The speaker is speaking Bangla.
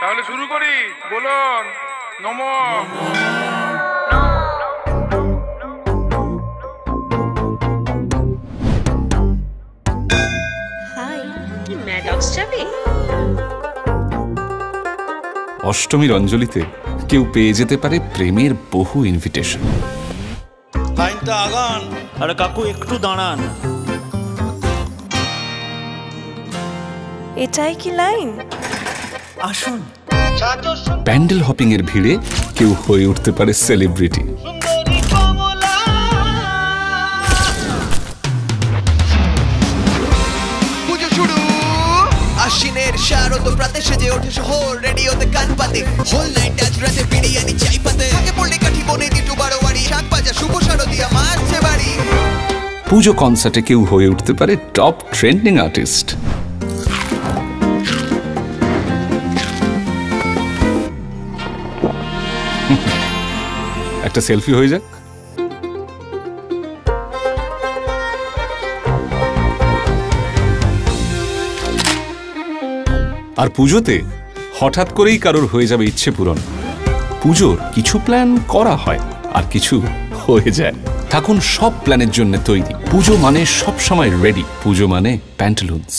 তাহলে শুরু করি। বলুন নমঃ। অষ্টমীর অঞ্জলিতে কেউ পেয়ে যেতে পারে প্রেমের বহু ইনভিটেশন। লাইনটা আগান। আরে কাকু একটু দাঁড়ান। এটাই কি লাইন? আসুন। প্যান্ডেল হপিং এর ভিড়ে কেউ হয়ে উঠতে পারে সেলিব্রিটি। পুজো শুরু। আশ্বিনের শারদ প্রাতে সেজে ওঠে শহর, রেডিওতে কান পাতে হোল নাইট আজ রাতে বিরিয়ানি চাই পাতে আগে পড়লে কাঠি বনে দিটু বারো বাড়ি শাক বাজা শুভ শারদিয়া মারছে বাড়ি। পুজো কনসার্টে কেউ হয়ে উঠতে পারে টপ ট্রেন্ডিং আর্টিস্ট। একটা সেলফি হয়ে যাক। আর পুজোতে হঠাৎ করেই কারোর হয়ে যাবে ইচ্ছে পূরণ। পুজোর কিছু প্ল্যান করা হয় আর কিছু হয়ে যায়। থাকুন সব প্ল্যানের জন্য তৈরি। পুজো মানে সব সময় রেডি। পুজো মানে প্যান্টালুনস।